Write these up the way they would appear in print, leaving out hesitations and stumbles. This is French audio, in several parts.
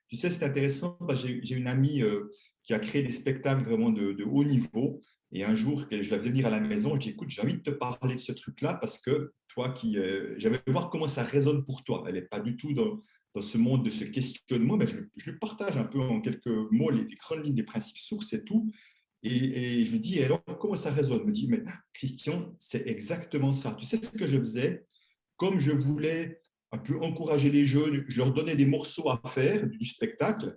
Tu sais, c'est intéressant, parce que j'ai une amie qui a créé des spectacles vraiment de haut niveau. Et un jour, je la faisais venir à la maison, je dis, écoute, j'ai envie de te parler de ce truc-là parce que toi j'avais voir comment ça résonne pour toi. Elle n'est pas du tout dans ce monde de ce questionnement, mais je lui partage un peu en quelques mots les grandes lignes des principes sources et tout. Et je lui dis, et alors, comment ça résonne? Elle me dit, mais Christian, c'est exactement ça. Tu sais ce que je faisais? Comme je voulais un peu encourager les jeunes, je leur donnais des morceaux à faire du spectacle.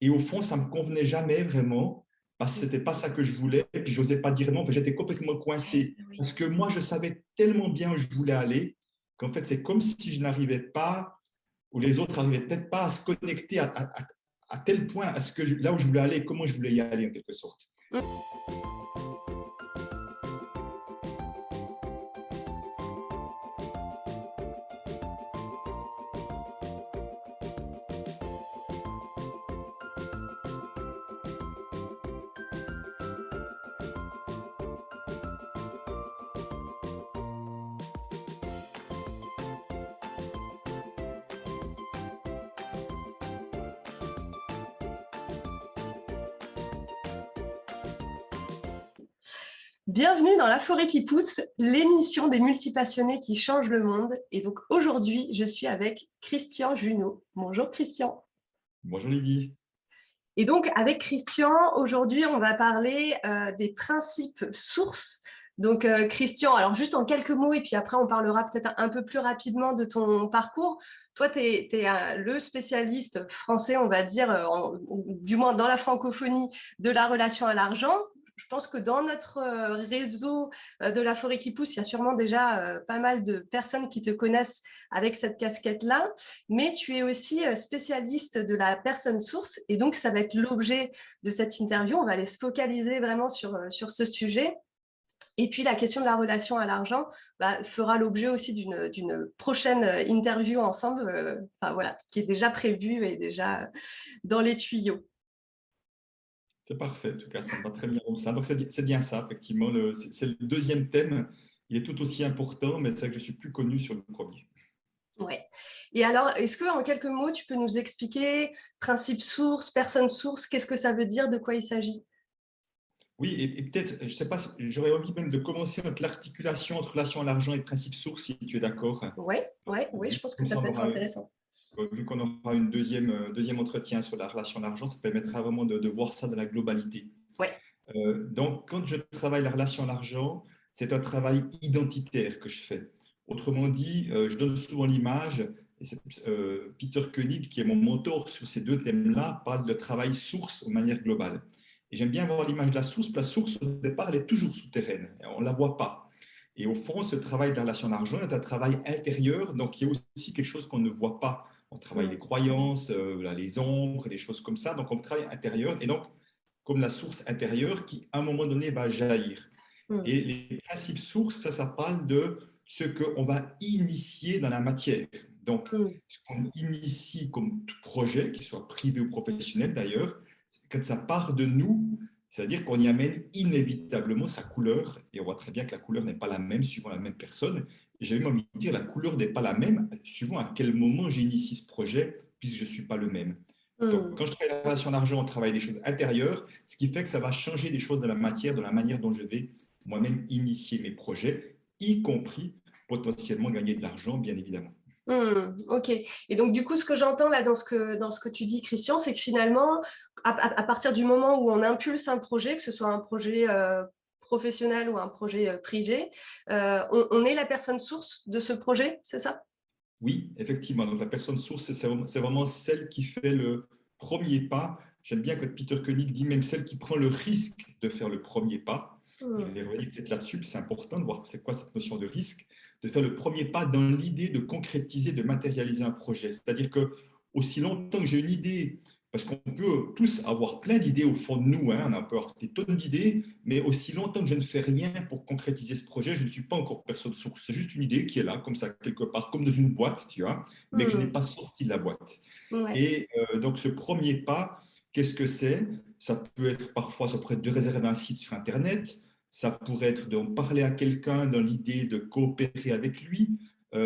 Et au fond, ça ne me convenait jamais vraiment, parce que ce n'était pas ça que je voulais. Et puis, je n'osais pas dire non, j'étais complètement coincé. Oui. Parce que moi, je savais tellement bien où je voulais aller, qu'en fait, c'est comme si je n'arrivais pas, ou les autres n'arrivaient peut-être pas à se connecter à tel point à là où je voulais aller, comment je voulais y aller, en quelque sorte. Bienvenue dans La Forêt qui pousse, l'émission des multipassionnés qui changent le monde. Et donc aujourd'hui, je suis avec Christian Junot. Bonjour Christian. Bonjour Lydie. Et donc avec Christian, aujourd'hui, on va parler des principes sources. Donc Christian, alors juste en quelques mots, et puis après on parlera peut-être un peu plus rapidement de ton parcours. Toi, tu es le spécialiste français, on va dire, du moins dans la francophonie, de la relation à l'argent. Je pense que dans notre réseau de La Forêt qui pousse, il y a sûrement déjà pas mal de personnes qui te connaissent avec cette casquette-là, mais tu es aussi spécialiste de la personne source, et donc ça va être l'objet de cette interview. On va aller se focaliser vraiment sur ce sujet. Et puis, la question de la relation à l'argent fera l'objet aussi d'une prochaine interview ensemble, voilà, qui est déjà prévue et déjà dans les tuyaux. C'est parfait, en tout cas, ça me va très bien comme ça. Donc, c'est bien ça, effectivement. C'est le deuxième thème. Il est tout aussi important, mais c'est vrai que je suis plus connu sur le premier. Ouais. Et alors, est-ce que en quelques mots, tu peux nous expliquer principe source, personne source, qu'est-ce que ça veut dire, de quoi il s'agit? Oui, et peut-être, je ne sais pas, j'aurais envie même de commencer avec l'articulation entre relation à l'argent et principe source, si tu es d'accord. Oui, je pense que Comme ça ça, peut être intéressant. vu qu'on aura une deuxième entretien sur la relation à l'argent, ça permettra vraiment de voir ça dans la globalité. Oui. Donc, quand je travaille la relation à l'argent, c'est un travail identitaire que je fais. Autrement dit, je donne souvent l'image, et c'est Peter Koenig, qui est mon mentor sur ces deux thèmes-là, parle de travail source de manière globale. Et j'aime bien avoir l'image de la source, parce que la source, au départ, elle est toujours souterraine, on ne la voit pas. Et au fond, ce travail de la relation à l'argent est un travail intérieur, donc il y a aussi quelque chose qu'on ne voit pas. On travaille les croyances, les ombres, les choses comme ça, donc on travaille intérieur. Et donc, comme la source intérieure qui, à un moment donné, va jaillir. Et les principes sources, ça parle de ce qu'on va initier dans la matière. Donc, ce qu'on initie comme projet, qu'il soit privé ou professionnel d'ailleurs, quand ça part de nous, c'est-à-dire qu'on y amène inévitablement sa couleur, et on voit très bien que la couleur n'est pas la même suivant la même personne. Et j'avais même envie de dire, la couleur n'est pas la même suivant à quel moment j'initie ce projet, puisque je ne suis pas le même. Donc, quand je travaille la relation d'argent, on travaille des choses intérieures, ce qui fait que ça va changer des choses de la matière, de la manière dont je vais moi-même initier mes projets, y compris potentiellement gagner de l'argent, bien évidemment. Ok. Et donc, du coup, ce que j'entends là dans ce que tu dis, Christian, c'est que finalement, à partir du moment où on impulse un projet, que ce soit un projet professionnel ou un projet privé, on est la personne source de ce projet, c'est ça? Oui, effectivement. Donc, la personne source, c'est vraiment celle qui fait le premier pas. J'aime bien quand Peter Koenig dit même celle qui prend le risque de faire le premier pas. Je vais revenir peut-être là-dessus, c'est important de voir c'est quoi cette notion de risque, de faire le premier pas dans l'idée de concrétiser, de matérialiser un projet. C'est-à-dire que aussi longtemps que j'ai une idée, parce qu'on peut tous avoir plein d'idées au fond de nous, hein, on a avoir des tonnes d'idées, mais aussi longtemps que je ne fais rien pour concrétiser ce projet, je ne suis pas encore personne source. C'est juste une idée qui est là, comme ça, quelque part, comme dans une boîte, tu vois, mais que je n'ai pas sorti de la boîte. Ouais. Et donc, ce premier pas, qu'est-ce que c'est? Ça peut être parfois, ça pourrait être de réserver un site sur Internet, ça pourrait être de parler à quelqu'un dans l'idée de coopérer avec lui,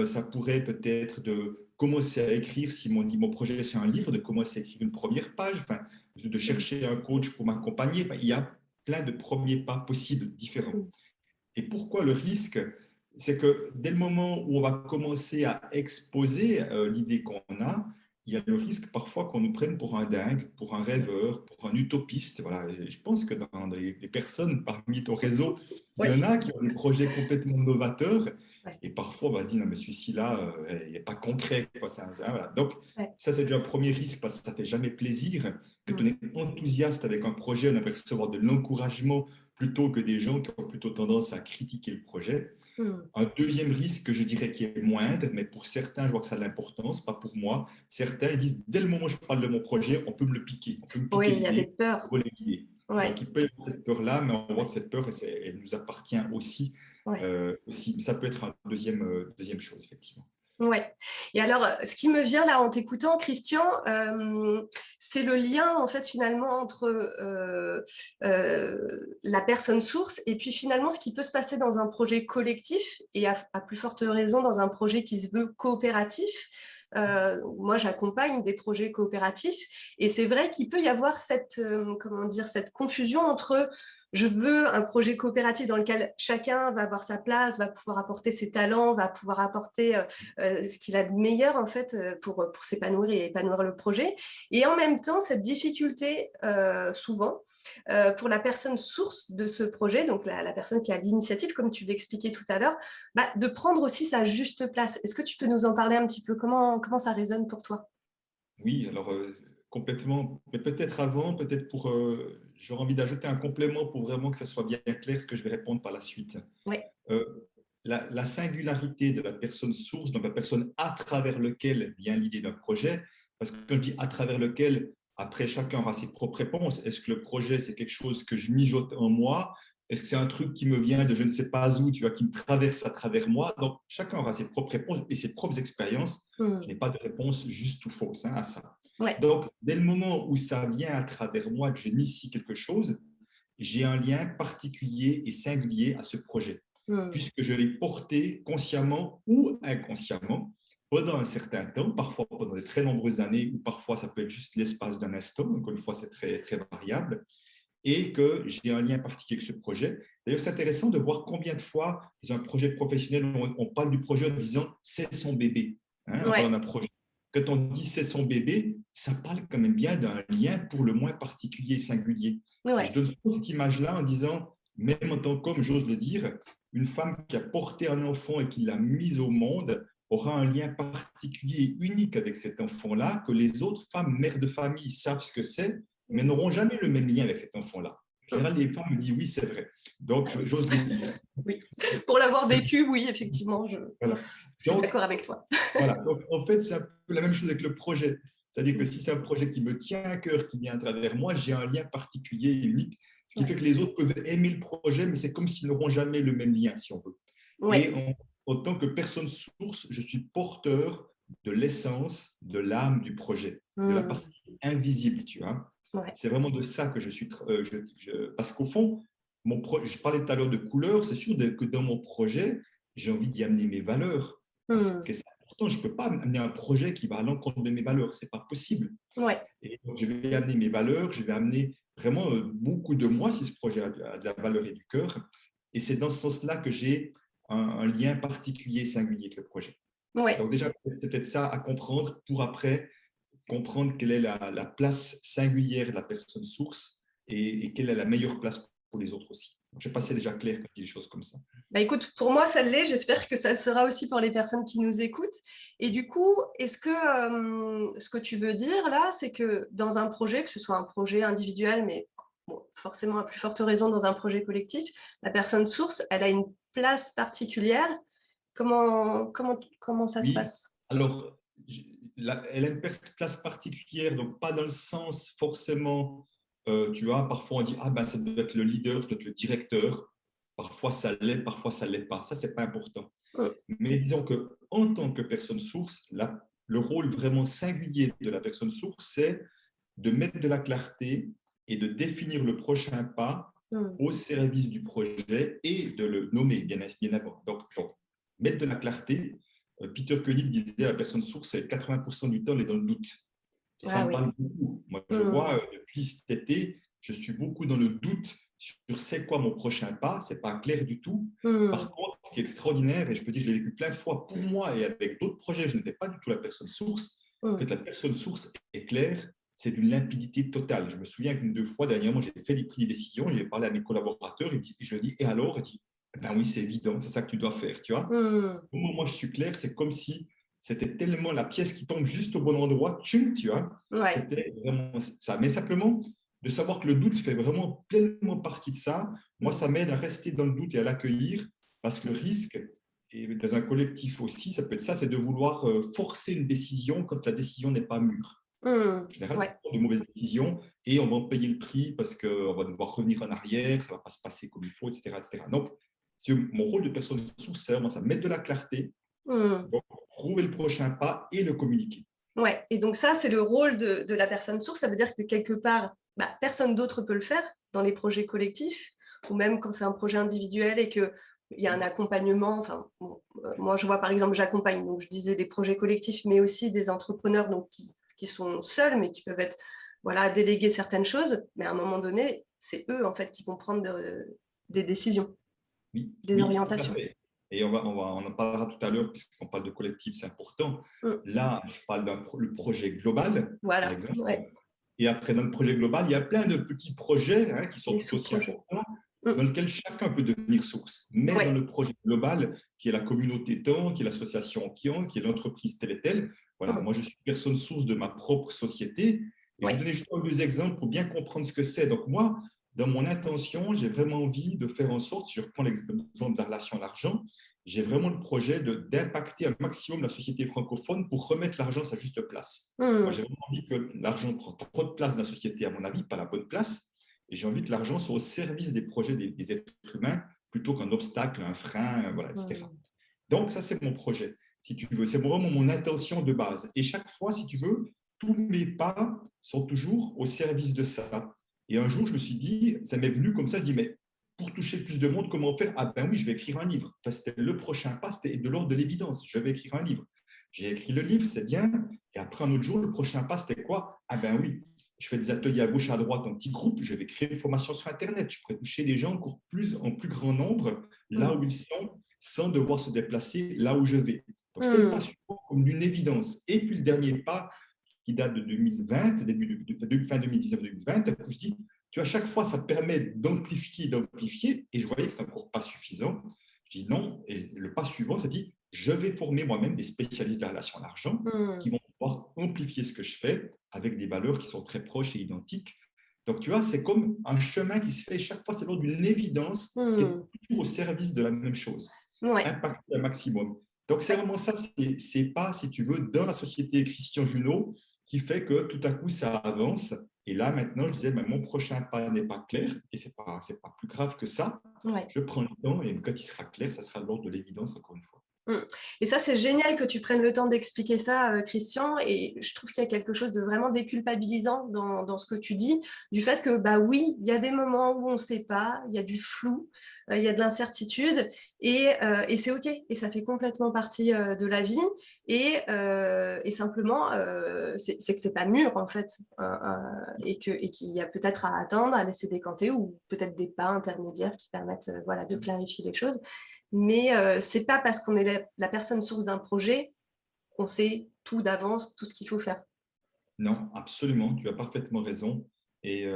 ça pourrait peut-être de commencer à écrire, si mon projet c'est un livre, de commencer à écrire une première page, enfin, de chercher un coach pour m'accompagner. Enfin, il y a plein de premiers pas possibles, différents. Et pourquoi le risque? C'est que dès le moment où on va commencer à exposer l'idée qu'on a, il y a le risque parfois qu'on nous prenne pour un dingue, pour un rêveur, pour un utopiste. Voilà. Et je pense que dans les personnes parmi ton réseau, il y en a qui ont des projets complètement novateurs. Et parfois, on va se dire, non, mais celui-ci-là, il n'est pas concret. Quoi. Voilà. Donc, ça, c'est déjà un premier risque parce que ça ne fait jamais plaisir que tu es enthousiaste avec un projet, on aimerait recevoir de l'encouragement plutôt que des gens qui ont plutôt tendance à critiquer le projet. Un deuxième risque, je dirais, qui est moindre, mais pour certains, je vois que ça a de l'importance, pas pour moi. Certains ils disent, dès le moment où je parle de mon projet, on peut me le piquer. On peut me piquer il y a des l'idée, peurs. voler l'idée. Donc, il peut y avoir cette peur-là, mais on voit que cette peur, elle nous appartient aussi. Aussi. Ça peut être une deuxième chose, effectivement. Ouais. Et alors, ce qui me vient là en t'écoutant, Christian, c'est le lien en fait finalement entre la personne source et puis finalement ce qui peut se passer dans un projet collectif et à plus forte raison dans un projet qui se veut coopératif. Moi, j'accompagne des projets coopératifs et c'est vrai qu'il peut y avoir cette, comment dire, cette confusion entre je veux un projet coopératif dans lequel chacun va avoir sa place, va pouvoir apporter ses talents, va pouvoir apporter ce qu'il a de meilleur en fait pour s'épanouir et épanouir le projet. Et en même temps, cette difficulté souvent pour la personne source de ce projet, donc la personne qui a l'initiative, comme tu l'expliquais tout à l'heure, de prendre aussi sa juste place. Est-ce que tu peux nous en parler un petit peu? Comment ça résonne pour toi? Oui, alors complètement, mais peut-être avant, j'aurais envie d'ajouter un complément pour vraiment que ça soit bien clair ce que je vais répondre par la suite. Oui. La singularité de la personne source, donc la personne à travers lequel vient l'idée d'un projet, parce que quand je dis à travers lequel, après chacun aura ses propres réponses. Est-ce que le projet, c'est quelque chose que je mijote en moi? Est-ce que c'est un truc qui me vient de je ne sais pas où, tu vois, qui me traverse à travers moi? Donc, chacun aura ses propres réponses et ses propres expériences. Je n'ai pas de réponse juste ou fausse à ça. Donc, dès le moment où ça vient à travers moi, que j'initie quelque chose, j'ai un lien particulier et singulier à ce projet, puisque je l'ai porté consciemment ou inconsciemment pendant un certain temps, parfois pendant de très nombreuses années, ou parfois ça peut être juste l'espace d'un instant, encore une fois c'est très, très variable, et que j'ai un lien particulier avec ce projet. D'ailleurs, c'est intéressant de voir combien de fois, dans un projet professionnel, on parle du projet en disant « c'est son bébé ». On parle d'un projet. Quand on dit « c'est son bébé », ça parle quand même bien d'un lien pour le moins particulier et singulier. Et je donne souvent cette image-là en disant, même en tant qu'homme, j'ose le dire, une femme qui a porté un enfant et qui l'a mis au monde aura un lien particulier et unique avec cet enfant-là que les autres femmes, mères de famille, savent ce que c'est, mais n'auront jamais le même lien avec cet enfant-là. En général, les femmes me disent oui, c'est vrai. Donc, j'ose le dire. Oui. Pour l'avoir vécu, oui, effectivement, je suis d'accord avec toi. Voilà. Donc, en fait, c'est un peu la même chose avec le projet. C'est-à-dire que si c'est un projet qui me tient à cœur, qui vient à travers moi, j'ai un lien particulier et unique, ce qui fait que les autres peuvent aimer le projet, mais c'est comme s'ils n'auront jamais le même lien, si on veut. Et en tant que personne source, je suis porteur de l'essence, de l'âme du projet, de la partie invisible, tu vois. C'est vraiment de ça que je suis. Parce qu'au fond, je parlais tout à l'heure de couleurs, c'est sûr que dans mon projet, j'ai envie d'y amener mes valeurs. Parce que c'est important, je ne peux pas amener un projet qui va à l'encontre de mes valeurs, ce n'est pas possible. Et donc, je vais amener mes valeurs, je vais amener vraiment beaucoup de moi si ce projet a de la valeur et du cœur. Et c'est dans ce sens-là que j'ai un lien particulier, singulier avec le projet. Donc déjà, c'est peut-être ça à comprendre pour après comprendre quelle est la place singulière de la personne source et quelle est la meilleure place pour les autres aussi. Je ne sais pas si c'est déjà clair quand je dis des choses comme ça. Écoute, pour moi, ça l'est. J'espère que ça le sera aussi pour les personnes qui nous écoutent. Et du coup, est-ce que ce que tu veux dire là, c'est que dans un projet, que ce soit un projet individuel, mais forcément à plus forte raison dans un projet collectif, la personne source, elle a une place particulière. Comment ça se passe? Alors, elle a une place particulière, donc pas dans le sens forcément, tu vois, parfois on dit, ah ben ça doit être le leader, ça doit être le directeur, parfois ça l'est, parfois ça ne l'est pas, ça c'est pas important. Mais disons qu'en tant que personne source, le rôle vraiment singulier de la personne source, c'est de mettre de la clarté et de définir le prochain pas au service du projet et de le nommer bien avant. Donc mettre de la clarté, Peter Koenig disait la personne source, c'est 80% du temps, elle est dans le doute. Et ça Ah me oui. parle beaucoup. Moi, je vois depuis cet été, je suis beaucoup dans le doute sur c'est quoi mon prochain pas. C'est pas clair du tout. Par contre, ce qui est extraordinaire, et je peux dire, je l'ai vécu plein de fois pour moi et avec d'autres projets, je n'étais pas du tout la personne source. Quand la personne source est claire, c'est d'une limpidité totale. Je me souviens qu'une, deux fois, dernièrement, j'ai fait des décisions, j'ai parlé à mes collaborateurs, et je leur dis, et alors? Ils disent, ben oui, c'est évident, c'est ça que tu dois faire, tu vois. Au moment où moi je suis clair, c'est comme si c'était tellement la pièce qui tombe juste au bon endroit, tu vois. Ouais. C'était vraiment ça. Mais simplement, de savoir que le doute fait vraiment pleinement partie de ça, moi, ça m'aide à rester dans le doute et à l'accueillir, parce que le risque, et dans un collectif aussi, ça peut être ça, c'est de vouloir forcer une décision quand la décision n'est pas mûre. En général, Ouais. c'est de mauvaises décisions et on va en payer le prix parce qu'on va devoir revenir en arrière, ça ne va pas se passer comme il faut, etc. etc. Donc, mon rôle de personne source, c'est vraiment ça, mettre de la clarté, donc, trouver le prochain pas et le communiquer. Ouais. Et donc ça, c'est le rôle de la personne source. Ça veut dire que quelque part, personne d'autre peut le faire dans les projets collectifs, ou même quand c'est un projet individuel et qu'il y a un accompagnement. Enfin, moi, je vois par exemple, j'accompagne, donc je disais des projets collectifs, mais aussi des entrepreneurs donc, qui sont seuls, mais qui peuvent être, voilà, déléguer certaines choses. Mais à un moment donné, c'est eux, en fait, qui vont prendre des décisions, Oui, des oui, tout à orientations. fait. Et on en parlera tout à l'heure, puisqu'on parle de collectif, c'est important. Là, je parle le projet global, par Voilà, exemple. ouais. Et après, dans le projet global, il y a plein de petits projets qui sont Les tout aussi sous-projets. importants, dans lesquels chacun peut devenir source. Mais dans Ouais. le projet global, qui est la communauté temps, qui est l'association Kian, qui est l'entreprise telle et telle, voilà, moi, je suis personne source de ma propre société. Et je vais Ouais. donner juste deux exemples pour bien comprendre ce que c'est. Donc, moi, dans mon intention, j'ai vraiment envie de faire en sorte, si je reprends l'exemple de la relation à l'argent, j'ai vraiment le projet d'impacter un maximum la société francophone pour remettre l'argent à sa juste place. Moi, j'ai vraiment envie que l'argent prend trop de place dans la société, à mon avis, pas la bonne place. Et j'ai envie que l'argent soit au service des projets des êtres humains plutôt qu'un obstacle, un frein, voilà, etc. Donc, ça, c'est mon projet, si tu veux. C'est vraiment mon intention de base. Et chaque fois, si tu veux, tous mes pas sont toujours au service de ça. Et un jour, je me suis dit, ça m'est venu comme ça, je dis, mais pour toucher plus de monde, comment faire? Ah ben oui, je vais écrire un livre. C'était le prochain pas, c'était de l'ordre de l'évidence. Je vais écrire un livre. J'ai écrit le livre, c'est bien. Et après, un autre jour, le prochain pas, c'était quoi? Ah ben oui, je fais des ateliers à gauche, à droite, en petits groupes. Je vais créer une formation sur Internet. Je pourrais toucher des gens encore plus, en plus grand nombre, là où ils sont, sans devoir se déplacer là où je vais. Donc, c'était le pas suivant comme d'une évidence. Et puis, le dernier pas, qui date de 2020, fin 2019-2020, je dis, tu vois, à chaque fois, ça permet d'amplifier, et je voyais que ce n'était encore pas suffisant. Je dis non, et le pas suivant, c'est dit, je vais former moi-même des spécialistes de la relation à l'argent qui vont pouvoir amplifier ce que je fais avec des valeurs qui sont très proches et identiques. Donc, tu vois, c'est comme un chemin qui se fait chaque fois, c'est lors d'une évidence qui est toujours au service de la même chose. Ouais. Impacter un maximum. Donc, c'est vraiment ça, c'est pas, si tu veux, dans la société Christian Junot qui fait que tout à coup, ça avance. Et là, maintenant, je disais, ben, mon prochain pas n'est pas clair et c'est pas plus grave que ça. Ouais. Je prends le temps et quand il sera clair, ça sera l'ordre de l'évidence, encore une fois. Et ça, c'est génial que tu prennes le temps d'expliquer ça, Christian. Et je trouve qu'il y a quelque chose de vraiment déculpabilisant dans ce que tu dis, du fait que, bah oui, il y a des moments où on ne sait pas, il y a du flou, il y a de l'incertitude, et c'est OK. Et ça fait complètement partie de la vie. Et simplement, c'est que ce n'est pas mûr, en fait, et qu'il y a peut-être à attendre, à laisser décanter, ou peut-être des pas intermédiaires qui permettent voilà, de clarifier les choses. Mais ce n'est pas parce qu'on est la personne source d'un projet qu'on sait tout d'avance, tout ce qu'il faut faire. Non, absolument, tu as parfaitement raison. Et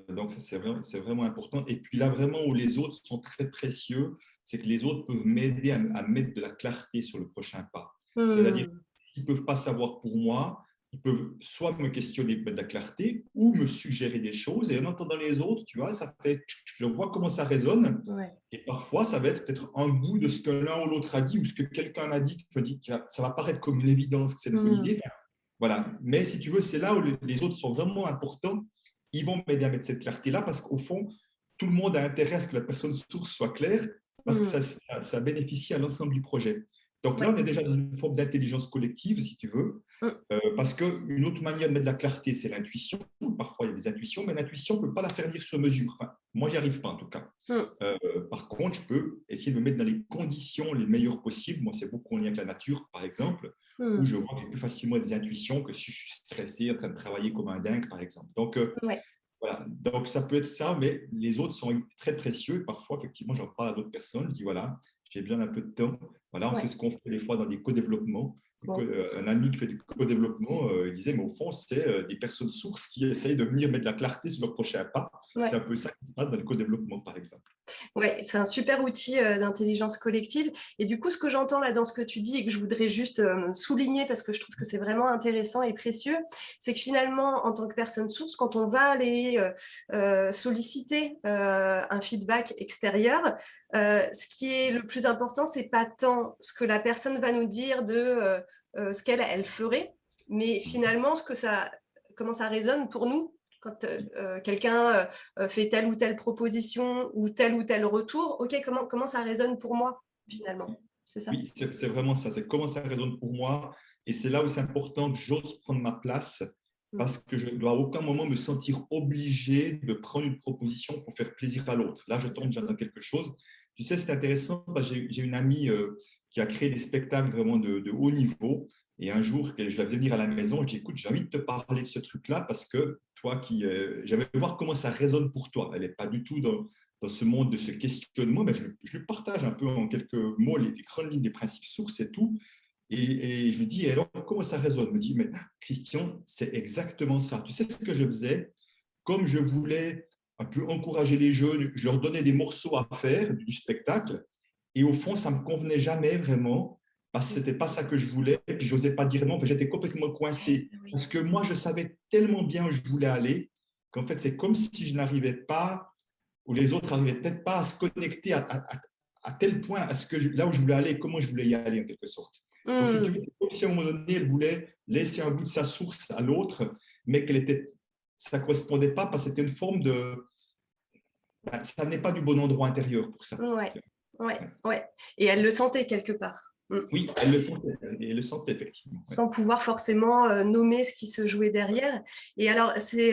donc, ça, c'est vraiment important. Et puis là, vraiment, où les autres sont très précieux, c'est que les autres peuvent m'aider à mettre de la clarté sur le prochain pas. C'est-à-dire qu'ils ne peuvent pas savoir pour moi, ils peuvent soit me questionner, mettre de la clarté, ou me suggérer des choses. Et en entendant les autres, tu vois, ça fait, je vois comment ça résonne. Ouais. Et parfois, ça va être peut-être un bout de ce que l'un ou l'autre a dit, ou ce que quelqu'un m'a dit, qui me dit, ça va paraître comme une évidence que c'est une bonne idée. Enfin, voilà. Mais si tu veux, c'est là où les autres sont vraiment importants. Ils vont m'aider à mettre cette clarté-là parce qu'au fond, tout le monde a intérêt à ce que la personne source soit claire parce que ça bénéficie à l'ensemble du projet. Donc là, on est déjà dans une forme d'intelligence collective, si tu veux, parce qu'une autre manière de mettre de la clarté, c'est l'intuition. Parfois, il y a des intuitions, mais l'intuition, on ne peut pas la faire dire sur mesure. Enfin, moi, j'y arrive pas, en tout cas. Par contre, je peux essayer de me mettre dans les conditions les meilleures possibles. Moi, c'est beaucoup en lien avec la nature, par exemple, où je vois plus facilement des intuitions que si je suis stressé, en train de travailler comme un dingue, par exemple. Donc, voilà. Donc, ça peut être ça, mais les autres sont très précieux. Parfois, effectivement, j'en parle à d'autres personnes. Je dis, voilà, j'ai besoin d'un peu de temps. Voilà, c'est ce qu'on fait des fois dans des co-développements. Un ami qui fait du co-développement disait, mais au fond, c'est des personnes sources qui essayent de venir mettre de la clarté sur leur prochain pas. C'est un peu ça qui se passe dans le co-développement, par exemple. Oui, c'est un super outil d'intelligence collective. Et du coup, ce que j'entends là dans ce que tu dis et que je voudrais juste souligner parce que je trouve que c'est vraiment intéressant et précieux, c'est que finalement, en tant que personne source, quand on va aller solliciter un feedback extérieur, ce qui est le plus important, c'est pas tant ce que la personne va nous dire de ce qu'elle ferait, mais finalement comment ça résonne pour nous quand quelqu'un fait telle ou telle proposition ou tel retour. Ok, comment ça résonne pour moi finalement, c'est ça? Oui, c'est vraiment ça, c'est comment ça résonne pour moi, et c'est là où c'est important que j'ose prendre ma place, parce que je ne dois à aucun moment me sentir obligé de prendre une proposition pour faire plaisir à l'autre. Là, je tombe déjà dans quelque chose. Tu sais, c'est intéressant, j'ai une amie qui a créé des spectacles vraiment de haut niveau. Et un jour, je la faisais venir à la maison, je dis, écoute, j'ai envie de te parler de ce truc-là parce que toi j'avais voir comment ça résonne pour toi. Elle n'est pas du tout dans ce monde de ce questionnement, mais je lui partage un peu en quelques mots les grandes lignes des principes sources et tout. Et je lui dis, alors, comment ça résonne? Elle me dit, mais Christian, c'est exactement ça. Tu sais ce que je faisais? Comme je voulais un peu encourager les jeunes, je leur donnais des morceaux à faire du spectacle. Et au fond, ça ne me convenait jamais vraiment parce que ce n'était pas ça que je voulais. Et puis, je n'osais pas dire non. J'étais complètement coincé. Parce que moi, je savais tellement bien où je voulais aller qu'en fait, c'est comme si je n'arrivais pas, ou les autres n'arrivaient peut-être pas à se connecter à tel point à là où je voulais aller, comment je voulais y aller en quelque sorte. Donc, si tu veux, c'est comme si à un moment donné, elle voulait laisser un bout de sa source à l'autre, mais ça ne correspondait pas parce que c'était une forme de… ça n'est pas du bon endroit intérieur pour ça. Ouais. Et elle le sentait quelque part. Oui, elle le sentait effectivement. Sans pouvoir forcément nommer ce qui se jouait derrière. Et alors, c'est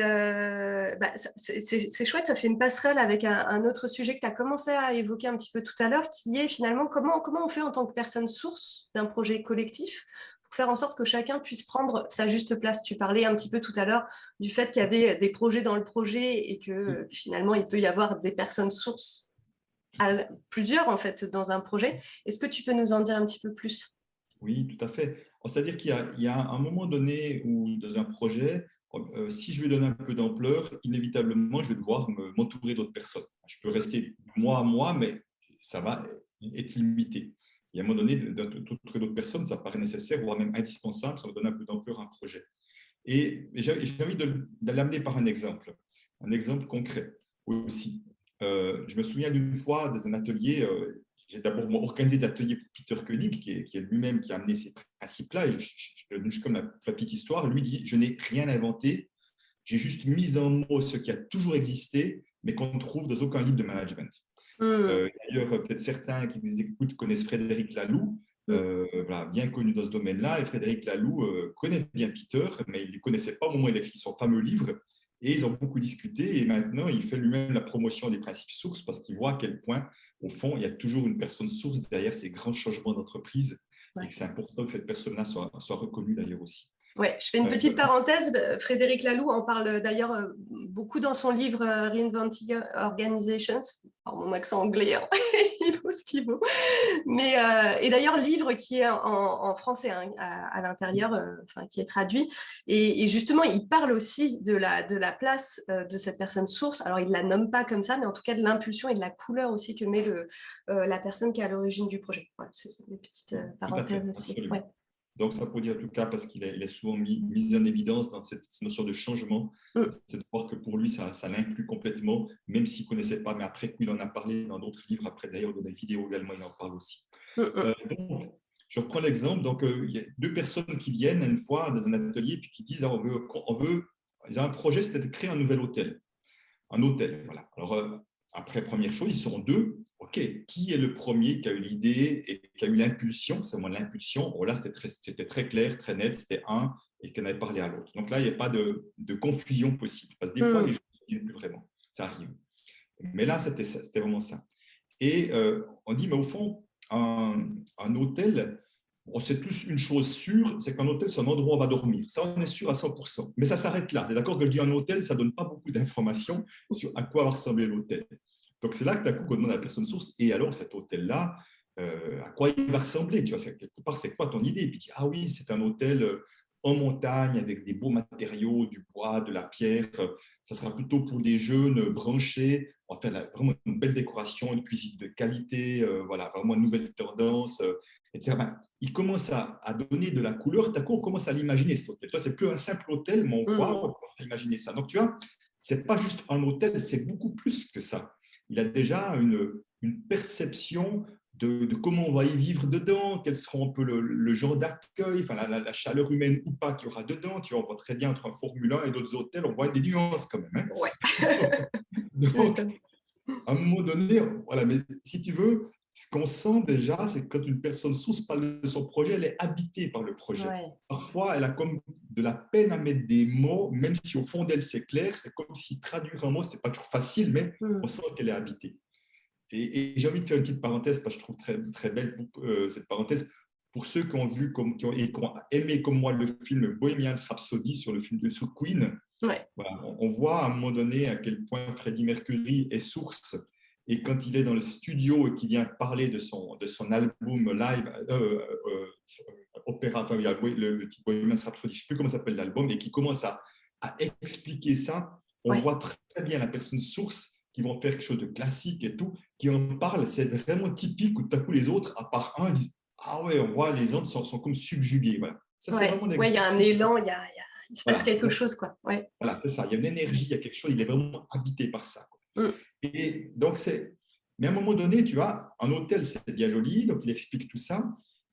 chouette, ça fait une passerelle avec un autre sujet que tu as commencé à évoquer un petit peu tout à l'heure, qui est finalement comment on fait en tant que personne source d'un projet collectif pour faire en sorte que chacun puisse prendre sa juste place. Tu parlais un petit peu tout à l'heure du fait qu'il y avait des projets dans le projet et que finalement, il peut y avoir des personnes sources plusieurs en fait dans un projet. Est-ce que tu peux nous en dire un petit peu plus? Oui, tout à fait. C'est-à-dire qu'il y a un moment donné où, dans un projet, si je lui donne un peu d'ampleur, inévitablement, je vais devoir m'entourer d'autres personnes. Je peux rester moi à moi, mais ça va être limité. Et à un moment donné, d'entourer d'autres personnes, ça paraît nécessaire, voire même indispensable, ça va donner un peu d'ampleur à un projet. Et j'ai envie de l'amener par un exemple concret aussi. Je me souviens d'une fois dans un atelier, j'ai d'abord organisé des ateliers pour Peter Koenig, qui est lui-même qui a amené ces principes-là. Et juste comme la petite histoire, lui dit, je n'ai rien inventé, j'ai juste mis en mots ce qui a toujours existé, mais qu'on ne trouve dans aucun livre de management. D'ailleurs, peut-être certains qui nous écoutent connaissent Frédéric Laloux, voilà, bien connu dans ce domaine-là. Et Frédéric Laloux connaît bien Peter, mais il ne le connaissait pas au moment où il a écrit son fameux livre. Et ils ont beaucoup discuté. Et maintenant, il fait lui-même la promotion des principes sources parce qu'il voit à quel point, au fond, il y a toujours une personne source derrière ces grands changements d'entreprise et que c'est important que cette personne-là soit reconnue d'ailleurs aussi. Ouais, je fais une petite parenthèse. Frédéric Laloux en parle d'ailleurs beaucoup dans son livre Reinventing Organizations. Alors, mon accent anglais, hein, il vaut ce qu'il vaut. Mais, et d'ailleurs, livre qui est en français hein, à l'intérieur, qui est traduit. Et justement, il parle aussi de la place de cette personne source. Alors, il ne la nomme pas comme ça, mais en tout cas de l'impulsion et de la couleur aussi que met la personne qui est à l'origine du projet. Voilà, c'est une petite parenthèse aussi. Ouais. Donc, ça pour dire en tout cas, parce qu'il est souvent mis en évidence dans cette notion de changement, c'est de voir que pour lui, ça l'inclut complètement, même s'il ne connaissait pas, mais après il en a parlé dans d'autres livres, après d'ailleurs dans des vidéos également, il en parle aussi. Donc, je reprends l'exemple, donc il y a deux personnes qui viennent une fois dans un atelier puis qui disent, ils ont un projet, c'était de créer un nouvel hôtel. Un hôtel, voilà. Alors, après, première chose, ils sont deux. OK, qui est le premier qui a eu l'idée et qui a eu l'impulsion? C'est moi l'impulsion. Bon, là, c'était très clair, très net. C'était un et qui en avait parlé à l'autre. Donc là, il n'y a pas de confusion possible. Parce que des fois, les gens ne disent plus vraiment. Ça arrive. Mais là, c'était vraiment ça. Et on dit, mais au fond, un hôtel, on sait tous une chose sûre, c'est qu'un hôtel, c'est un endroit où on va dormir. Ça, on est sûr à 100%. Mais ça s'arrête là. D'accord que je dis un hôtel, ça ne donne pas beaucoup d'informations sur à quoi va ressembler l'hôtel. Donc, c'est là que d'un coup, on demande à la personne source, et alors cet hôtel-là, à quoi il va ressembler? Tu vois, quelque part, c'est quoi ton idée? Et puis, tu dis, ah oui, c'est un hôtel en montagne avec des beaux matériaux, du bois, de la pierre. Ça sera plutôt pour des jeunes branchés. On va faire vraiment une belle décoration, une cuisine de qualité, voilà, vraiment une nouvelle tendance, etc. Ben, il commence à donner de la couleur. D'un coup, on commence à l'imaginer, cet hôtel. C'est plus un simple hôtel, mais on commence à imaginer ça. Donc, tu vois, ce n'est pas juste un hôtel, c'est beaucoup plus que ça. Il a déjà une perception de comment on va y vivre dedans, quel sera un peu le genre d'accueil, enfin, la chaleur humaine ou pas qu'il y aura dedans. Tu vois, on voit très bien entre un Formule 1 et d'autres hôtels, on voit des nuances quand même. Hein. Ouais. Donc, à un moment donné, voilà, mais si tu veux, ce qu'on sent déjà, c'est que quand une personne source parle de son projet, elle est habitée par le projet. Ouais. Parfois, elle a comme de la peine à mettre des mots, même si au fond d'elle, c'est clair. C'est comme si traduire un mot, ce n'était pas toujours facile, mais on sent qu'elle est habitée. Et j'ai envie de faire une petite parenthèse, parce que je trouve très, très belle cette parenthèse. Pour ceux qui ont vu qui ont aimé comme moi le film Bohemian Rhapsody sur le film de sur Queen, Ouais. voilà, on voit à un moment donné à quel point Freddie Mercury est source. Et quand il est dans le studio et qu'il vient parler de son album live, opéra, enfin, il y a le titre Bohemian Rhapsody, je ne sais plus comment s'appelle l'album, et qui commence à expliquer ça, on voit très bien la personne source qui vont faire quelque chose de classique et tout, qui en parle, c'est vraiment typique où tout à coup les autres, à part un, disent ah ouais, on voit les autres sont comme subjugués. Voilà. Ça, c'est vraiment il y a un élan, il se passe quelque chose. Quoi. Ouais. Voilà, c'est ça. Il y a une énergie, il y a quelque chose, il est vraiment habité par ça. Quoi. Et donc, mais à un moment donné, tu vois, un hôtel, c'est bien joli, donc il explique tout ça.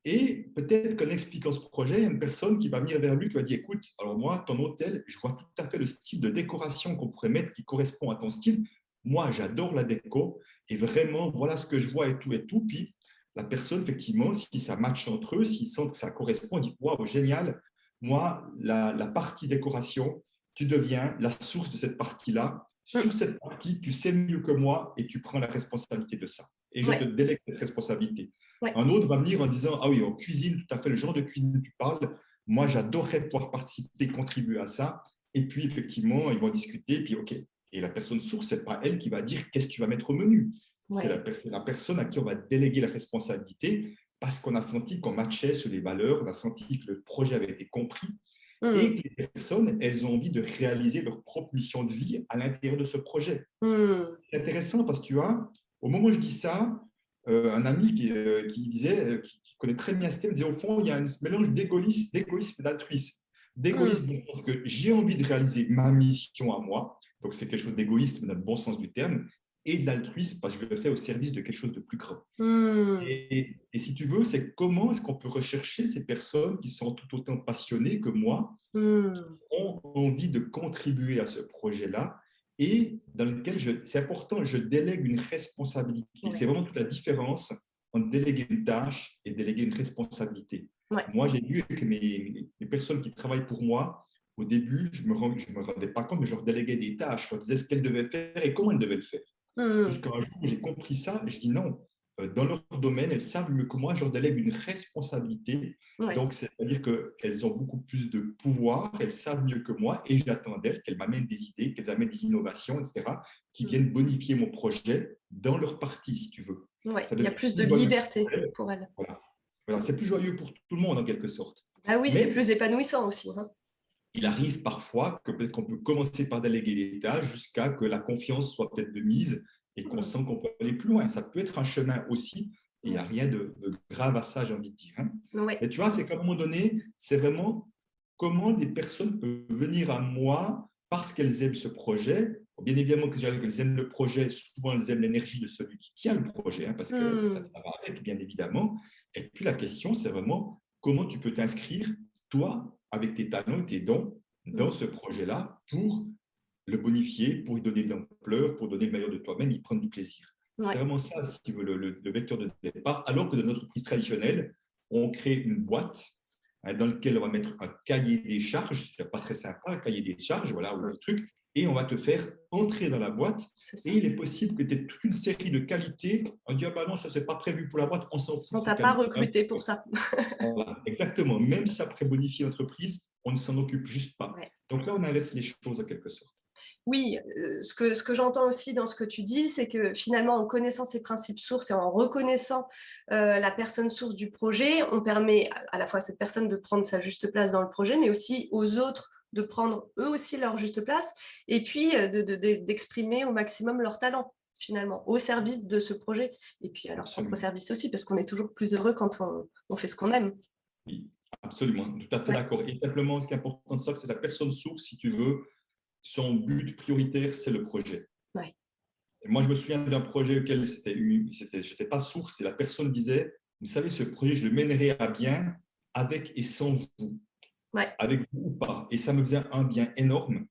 Et peut-être qu'en expliquant ce projet, il y a une personne qui va venir vers lui qui va dire écoute, alors moi, ton hôtel, je vois tout à fait le style de décoration qu'on pourrait mettre qui correspond à ton style. Moi, j'adore la déco et vraiment, voilà ce que je vois et tout et tout. Puis la personne, effectivement, si ça matche entre eux, s'ils sentent que ça correspond, ils disent waouh, génial. Moi, la partie décoration, tu deviens la source de cette partie-là. Sur cette partie, tu sais mieux que moi et tu prends la responsabilité de ça. Et je te délègue cette responsabilité. Un autre va venir en disant ah oui, en cuisine, tout à fait le genre de cuisine que tu parles. Moi, j'adorerais pouvoir participer, contribuer à ça. Et puis, effectivement, ils vont discuter. Puis, OK. Et la personne source, ce n'est pas elle qui va dire qu'est-ce que tu vas mettre au menu. C'est la personne à qui on va déléguer la responsabilité parce qu'on a senti qu'on matchait sur les valeurs, on a senti que le projet avait été compris et que les personnes, elles ont envie de réaliser leur propre mission de vie à l'intérieur de ce projet. C'est intéressant parce que tu vois, au moment où je dis ça, un ami qui disait, qui connaît très bien ce thème, disait au fond, il y a un mélange d'égoïsme et d'altruisme. D'égoïsme parce que j'ai envie de réaliser ma mission à moi, donc c'est quelque chose d'égoïste, mais dans le bon sens du terme, et de l'altruisme parce que je le fais au service de quelque chose de plus grand. Et si tu veux, c'est comment est-ce qu'on peut rechercher ces personnes qui sont tout autant passionnées que moi, qui ont envie de contribuer à ce projet-là et dans lequel, c'est important, je délègue une responsabilité. C'est vraiment toute la différence entre déléguer une tâche et déléguer une responsabilité. Moi, j'ai vu que les personnes qui travaillent pour moi, au début, je ne me rendais pas compte, mais je leur déléguais des tâches. Je leur disais ce qu'elles devaient faire et comment elles devaient le faire. Jusqu'à un jour où j'ai compris ça, je dis non. Dans leur domaine, elles savent mieux que moi, je leur délègue une responsabilité. Donc, c'est-à-dire qu'elles ont beaucoup plus de pouvoir, elles savent mieux que moi et j'attends d'elles qu'elles m'amènent des idées, qu'elles amènent des innovations, etc., qui viennent bonifier mon projet dans leur partie, si tu veux. Il y a plus de liberté pour elles. Voilà, c'est plus joyeux pour tout le monde, en quelque sorte. Ah oui, c'est plus épanouissant aussi. Il arrive parfois que peut-être qu'on peut commencer par déléguer les tâches jusqu'à que la confiance soit peut-être de mise et qu'on sent qu'on peut aller plus loin. Ça peut être un chemin aussi, et il n'y a rien de grave à ça, j'ai envie de dire. Mais tu vois, c'est qu'à un moment donné, c'est vraiment comment des personnes peuvent venir à moi parce qu'elles aiment ce projet. Bien évidemment, qu'elles aiment le projet, souvent elles aiment l'énergie de celui qui tient le projet, parce que ça va avec, bien évidemment. Et puis la question, c'est vraiment comment tu peux t'inscrire, toi, avec tes talents et tes dons, dans ce projet-là pour le bonifier pour lui donner de l'ampleur, pour donner le meilleur de toi-même, y prendre du plaisir. Ouais. C'est vraiment ça, si tu veux, le vecteur de départ. Alors que dans notre entreprise traditionnelle, on crée une boîte dans laquelle on va mettre un cahier des charges, c'est pas très sympa, un cahier des charges, voilà, ou le truc, et on va te faire entrer dans la boîte. Et il est possible que tu aies toute une série de qualités. On dit, ah ben non, ça, c'est pas prévu pour la boîte, on s'en fout. On t'a pas recruté pour ça. Voilà, exactement. Même si ça pourrait bonifier l'entreprise, on ne s'en occupe juste pas. Ouais. Donc là, on inverse les choses en quelque sorte. Oui, ce que j'entends aussi dans ce que tu dis, c'est que finalement, en connaissant ces principes sources et en reconnaissant la personne source du projet, on permet à la fois à cette personne de prendre sa juste place dans le projet, mais aussi aux autres de prendre eux aussi leur juste place et puis d'exprimer au maximum leur talent, finalement, au service de ce projet. Et puis à leur propre service aussi, parce qu'on est toujours plus heureux quand on fait ce qu'on aime. Oui, absolument, tout à fait d'accord. Et simplement, ce qui est important de ça, c'est la personne source, si tu veux, son but prioritaire, c'est le projet. Ouais. Et moi, je me souviens d'un projet auquel je n'étais pas source et la personne disait, vous savez, ce projet, je le mènerai à bien avec et sans vous, avec vous ou pas. Et ça me faisait un bien énorme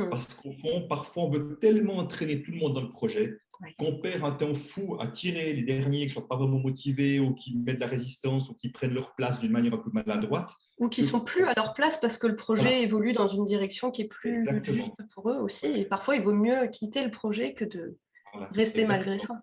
parce qu'au fond, parfois, on veut tellement entraîner tout le monde dans le projet qu'on perd un temps fou à tirer les derniers qui ne sont pas vraiment motivés ou qui mettent de la résistance ou qui prennent leur place d'une manière un peu maladroite. Ou qui ne sont plus à leur place parce que le projet évolue dans une direction qui est plus juste pour eux aussi. Et parfois, il vaut mieux quitter le projet que de rester malgré soi.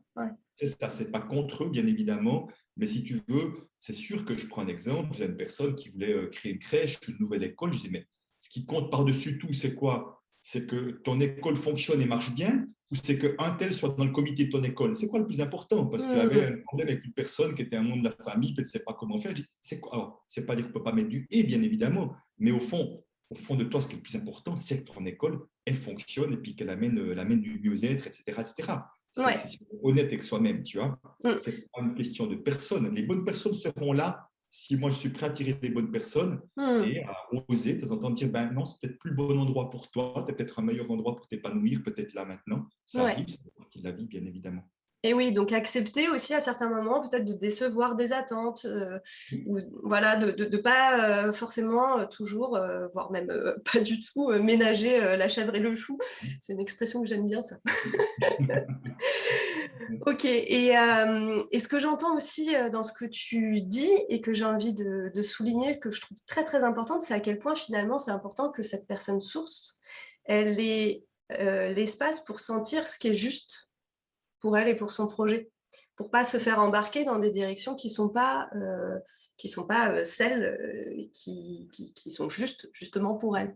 C'est ça, c'est pas contre eux, bien évidemment, mais si tu veux, c'est sûr que je prends un exemple, j'ai une personne qui voulait créer une crèche, une nouvelle école, je disais, mais ce qui compte par-dessus tout, c'est quoi? C'est que ton école fonctionne et marche bien, ou c'est qu'un tel soit dans le comité de ton école? C'est quoi le plus important? Parce qu'il y avait un problème avec une personne qui était un membre de la famille, peut-être ne sait pas comment faire. Je dis, c'est quoi? Alors, c'est pas dire qu'on ne peut pas mettre du « et », bien évidemment, mais au fond de toi, ce qui est le plus important, c'est que ton école, elle fonctionne et puis qu'elle amène du mieux-être, etc., etc. C'est honnête avec soi-même, tu vois. C'est pas une question de personne. Les bonnes personnes seront là si moi je suis prêt à attirer des bonnes personnes et à oser de temps en temps dire ben non, c'est peut-être plus le bon endroit pour toi, c'est peut-être un meilleur endroit pour t'épanouir, peut-être là maintenant. Ça arrive, c'est partie de la vie, bien évidemment. Et oui, donc accepter aussi à certains moments peut-être de décevoir des attentes, ou voilà, de ne pas forcément toujours, voire même pas du tout, ménager la chèvre et le chou. C'est une expression que j'aime bien, ça. Ok, et ce que j'entends aussi dans ce que tu dis et que j'ai envie de souligner, que je trouve très très importante, c'est à quel point finalement c'est important que cette personne source, elle ait l'espace pour sentir ce qui est juste pour elle et pour son projet, pour pas se faire embarquer dans des directions qui sont pas celles qui sont justement pour elle.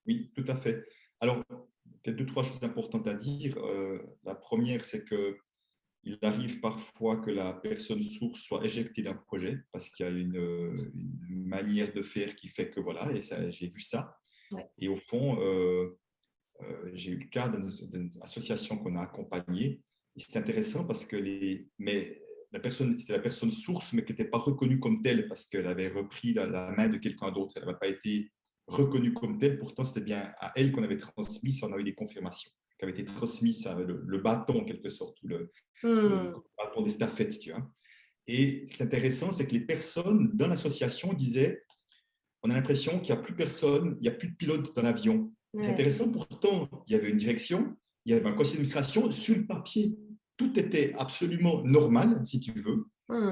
Oui, tout à fait. Alors, peut-être deux, trois choses importantes à dire. La première, c'est que il arrive parfois que la personne source soit éjectée d'un projet parce qu'il y a une manière de faire qui fait que voilà, et ça, j'ai vu ça. Et au fond, j'ai eu le cas d'une association qu'on a accompagnée. Et c'est intéressant parce que c'était la personne source, mais qui n'était pas reconnue comme telle parce qu'elle avait repris la main de quelqu'un d'autre. Elle n'avait pas été reconnue comme telle. Pourtant, c'était bien à elle qu'on avait transmis, ça, on a eu des confirmations, qui avait été transmis, le bâton en quelque sorte, ou le bâton d'estafette, tu vois. Et ce qui est intéressant, c'est que les personnes dans l'association disaient, on a l'impression qu'il n'y a plus personne, il n'y a plus de pilote dans l'avion. C'est intéressant, pourtant, il y avait une direction, il y avait un conseil d'administration, sur le papier, tout était absolument normal, si tu veux,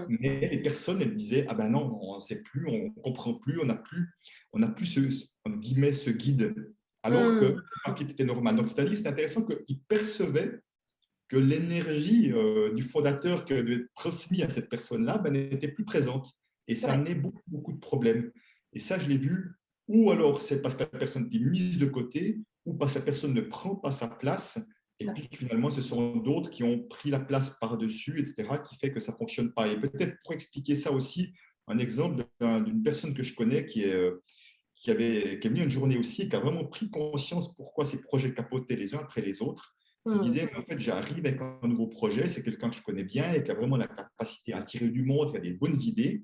mais les personnes, elles disaient, ah ben non, on ne sait plus, on ne comprend plus, on n'a plus ce guide, alors que le papier était normal. Donc, c'est-à-dire, c'est intéressant qu'ils percevaient que l'énergie du fondateur que de transmis à cette personne-là n'était plus présente. Et ça amenait beaucoup, beaucoup de problèmes. Et ça, je l'ai vu, ou alors c'est parce que la personne est mise de côté, ou parce que la personne ne prend pas sa place, et puis finalement, ce sont d'autres qui ont pris la place par-dessus, etc., qui fait que ça ne fonctionne pas. Et peut-être pour expliquer ça aussi, un exemple d'une personne que je connais qui est venue une journée aussi, qui a vraiment pris conscience pourquoi ces projets capotaient les uns après les autres. Il disait, en fait, j'arrive avec un nouveau projet, c'est quelqu'un que je connais bien et qui a vraiment la capacité à attirer du monde, qui a des bonnes idées.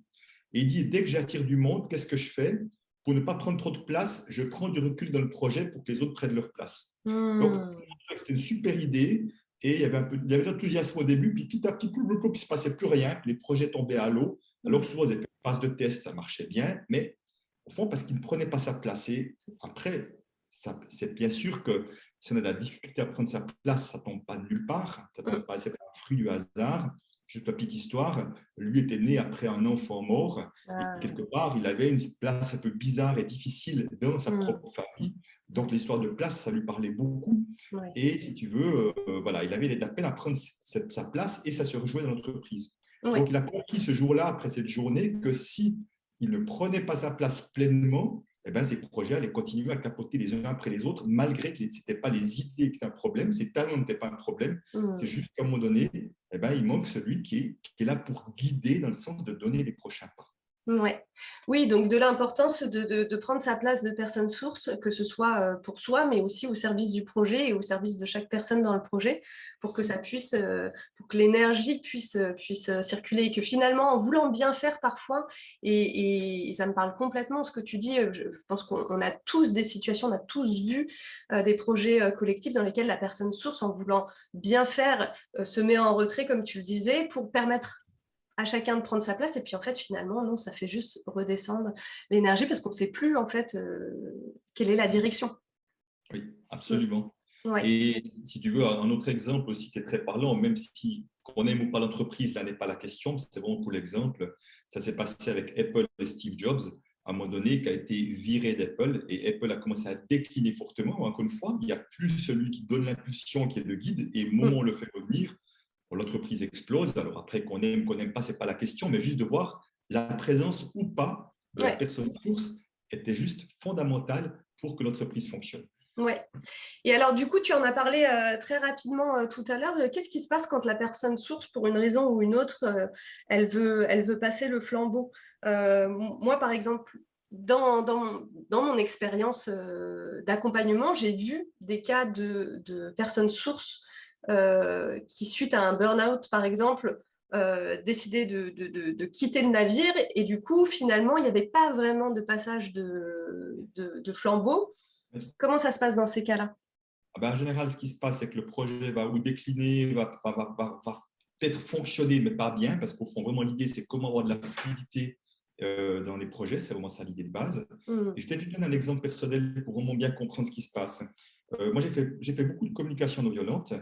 Et il dit, dès que j'attire du monde, qu'est-ce que je fais? Pour ne pas prendre trop de place, je prends du recul dans le projet pour que les autres prennent leur place. Donc, c'était une super idée et il y avait de l'enthousiasme au début, puis petit à petit, il ne se passait plus rien, les projets tombaient à l'eau. Alors souvent, ils étaient en phase de test, ça marchait bien, mais au fond, parce qu'il ne prenait pas sa place. Et après, c'est bien sûr que si on a de la difficulté à prendre sa place, ça ne tombe pas de nulle part, ça tombe pas, c'est pas un fruit du hasard. Juste une petite histoire, lui était né après un enfant mort et quelque part, il avait une place un peu bizarre et difficile dans sa propre famille. Donc, l'histoire de place, ça lui parlait beaucoup. Ouais. Et si tu veux, voilà, il avait de la peine à prendre sa place et ça se rejouait dans l'entreprise. Ouais. Donc, il a compris ce jour-là, après cette journée, que si il ne prenait pas sa place pleinement, eh ben, ses projets allaient continuer à capoter les uns après les autres, malgré que ce n'étaient pas les idées qui étaient un problème, ses talents n'étaient pas un problème. C'est juste qu'à un moment donné, eh ben, il manque celui qui est là pour guider dans le sens de donner les prochains pas. Ouais. Oui, donc de l'importance de prendre sa place de personne source, que ce soit pour soi, mais aussi au service du projet et au service de chaque personne dans le projet, pour que ça puisse, pour que l'énergie puisse circuler et que finalement, en voulant bien faire parfois, et ça me parle complètement ce que tu dis, je pense qu'on a tous des situations, on a tous vu des projets collectifs dans lesquels la personne source, en voulant bien faire, se met en retrait, comme tu le disais, pour permettre à chacun de prendre sa place. Et puis, en fait, finalement, non, ça fait juste redescendre l'énergie parce qu'on ne sait plus, en fait, quelle est la direction. Oui, absolument. Ouais. Et si tu veux, un autre exemple aussi qui est très parlant, même si qu'on aime ou pas l'entreprise, là n'est pas la question, c'est vraiment pour l'exemple. Ça s'est passé avec Apple et Steve Jobs, à un moment donné, qui a été viré d'Apple et Apple a commencé à décliner fortement. Encore une fois, il n'y a plus celui qui donne l'impulsion, qui est le guide, et au moment où on le fait revenir, l'entreprise explose. Alors après, qu'on n'aime pas, ce n'est pas la question, mais juste de voir la présence ou pas de la personne source était juste fondamentale pour que l'entreprise fonctionne. Ouais. Et alors, du coup, tu en as parlé très rapidement tout à l'heure. Qu'est-ce qui se passe quand la personne source, pour une raison ou une autre, elle veut passer le flambeau? Moi, par exemple, dans mon expérience d'accompagnement, j'ai vu des cas de personnes sources qui, suite à un burn-out, par exemple, décidaient de quitter le navire. Et du coup, finalement, il n'y avait pas vraiment de passage de flambeau. Comment ça se passe dans ces cas-là? En général, ce qui se passe, c'est que le projet va ou décliner, va peut-être fonctionner, mais pas bien, parce qu'au fond, vraiment, l'idée, c'est comment avoir de la fluidité dans les projets. C'est vraiment ça l'idée de base. Et je vais te donner un exemple personnel pour vraiment bien comprendre ce qui se passe. Moi, j'ai fait beaucoup de communication non violente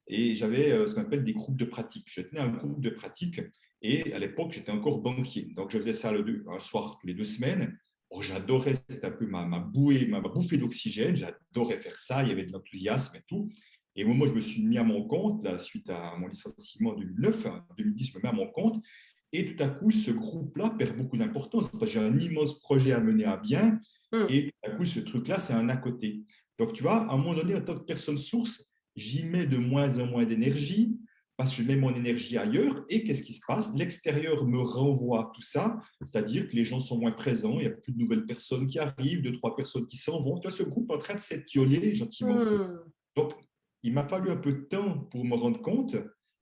et j'avais ce qu'on appelle des groupes de pratique. Je tenais un groupe de pratique et à l'époque, j'étais encore banquier. Donc, je faisais ça un soir tous les 2 semaines. Oh, j'adorais, c'était un peu ma bouffée d'oxygène, j'adorais faire ça, il y avait de l'enthousiasme et tout. Et au moment où je me suis mis à mon compte, là, suite à mon licenciement en 2009, en 2010, je me mets à mon compte, et tout à coup, ce groupe-là perd beaucoup d'importance, parce que j'ai un immense projet à mener à bien, et tout à coup, ce truc-là, c'est un à côté. Donc, tu vois, à un moment donné, en tant que personne source, j'y mets de moins en moins d'énergie, parce que je mets mon énergie ailleurs, et qu'est-ce qui se passe? L'extérieur me renvoie tout ça, c'est-à-dire que les gens sont moins présents, il n'y a plus de nouvelles personnes qui arrivent, 2, 3 personnes qui s'en vont. Tu vois, ce groupe est en train de s'étioler gentiment. Donc, il m'a fallu un peu de temps pour me rendre compte,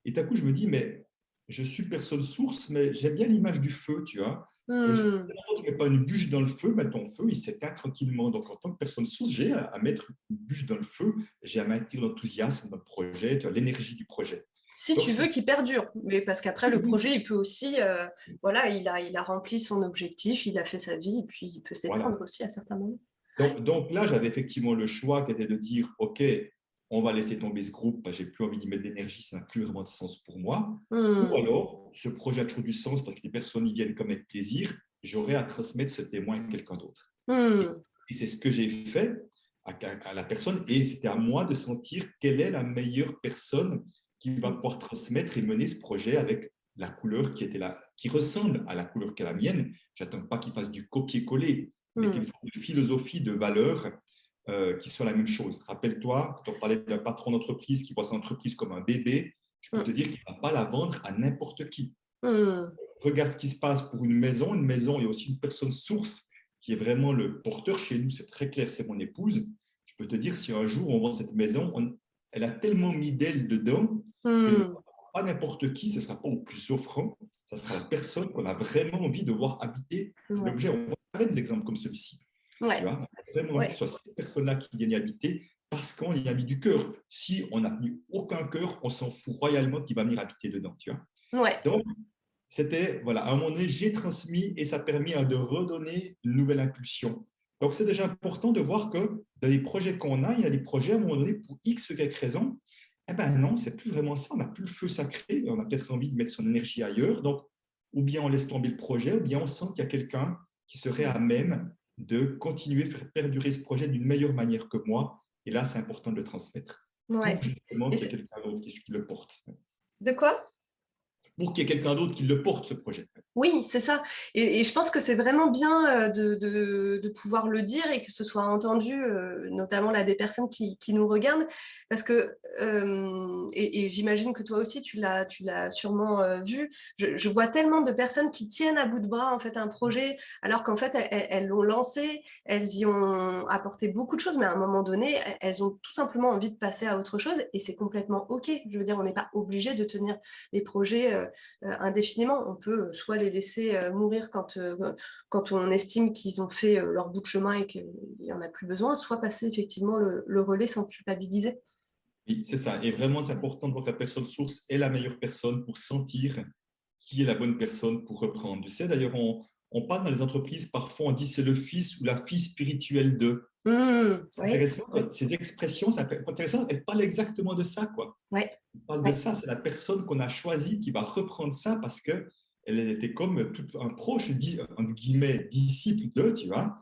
et tout à coup, je me dis, mais je suis personne source, mais j'aime bien l'image du feu, tu vois. Si tu ne mets pas une bûche dans le feu, ben ton feu, il s'éteint tranquillement. Donc, en tant que personne source, j'ai à mettre une bûche dans le feu, j'ai à maintenir l'enthousiasme dans le projet, l'énergie du projet. Si donc, tu veux qu'il perdure, mais parce qu'après, le projet, il peut aussi, voilà, il a rempli son objectif, il a fait sa vie, et puis il peut s'éteindre aussi à certains moments. Donc là, j'avais effectivement le choix qui était de dire, OK, on va laisser tomber ce groupe, j'ai plus envie d'y mettre d'énergie, ça n'a plus vraiment de sens pour moi. Ou alors, ce projet a toujours du sens parce que les personnes y viennent comme avec plaisir, j'aurais à transmettre ce témoin à quelqu'un d'autre. Et c'est ce que j'ai fait à la personne, et c'était à moi de sentir quelle est la meilleure personne qui va pouvoir transmettre et mener ce projet avec la couleur qui était là, qui ressemble à la couleur qu'est la mienne. J'attends pas qu'il fasse du copier-coller, mais qu'il fasse une philosophie de valeurs qui soit la même chose. Rappelle-toi, quand on parlait d'un patron d'entreprise qui voit son entreprise comme un bébé, je peux te dire qu'il ne va pas la vendre à n'importe qui. Regarde ce qui se passe pour une maison. Une maison, il y a aussi une personne source qui est vraiment le porteur. Chez nous, c'est très clair, c'est mon épouse. Je peux te dire, si un jour on vend cette maison, elle a tellement mis d'elle dedans que pas n'importe qui, ce ne sera pas au plus offrant, ça sera la personne qu'on a vraiment envie de voir habiter l'objet. On va faire des exemples comme celui-ci. Tu vois, on a vraiment envie que ce soit cette personne-là qui vienne y habiter parce qu'on y a mis du cœur. Si on n'a mis aucun cœur, on s'en fout royalement qu'il va venir habiter dedans. Tu vois. Donc, c'était, voilà, à un moment donné, j'ai transmis et ça a permis de redonner une nouvelle impulsion. Donc, c'est déjà important de voir que dans les projets qu'on a, il y a des projets à un moment donné, pour X ou Y raison, eh ben non, c'est plus vraiment ça, on n'a plus le feu sacré, on a peut-être envie de mettre son énergie ailleurs. Donc, ou bien on laisse tomber le projet, ou bien on sent qu'il y a quelqu'un qui serait à même de continuer à faire perdurer ce projet d'une meilleure manière que moi. Et là, c'est important de le transmettre pour Ouais. justement Et qu'il y ait quelqu'un d'autre qui le porte. de quoi? Pour qu'il y ait quelqu'un d'autre qui le porte, ce projet. Oui, c'est ça. Et je pense que c'est vraiment bien de pouvoir le dire et que ce soit entendu, notamment là des personnes qui nous regardent, parce que, et j'imagine que toi aussi, tu l'as sûrement vu, je vois tellement de personnes qui tiennent à bout de bras en fait un projet, alors qu'en fait, elles l'ont lancé, elles y ont apporté beaucoup de choses, mais à un moment donné, elles ont tout simplement envie de passer à autre chose, et c'est complètement OK. Je veux dire, on n'est pas obligé de tenir les projets indéfiniment. On peut soit les laisser mourir quand on estime qu'ils ont fait leur bout de chemin et qu'il n'y en a plus besoin, soit passer effectivement le relais sans culpabiliser. Oui, c'est ça. Et vraiment, c'est important de voir que la personne source est la meilleure personne pour sentir qui est la bonne personne pour reprendre. Tu sais, d'ailleurs, on parle dans les entreprises, parfois on dit c'est le fils ou la fille spirituelle de. Oui, Intéressant, ces expressions, c'est intéressant, elles parlent exactement de ça, quoi. ouais, On parle de ouais. ça, c'est la personne qu'on a choisie qui va reprendre ça parce que elle était comme tout un proche, entre guillemets, disciple de, tu vois.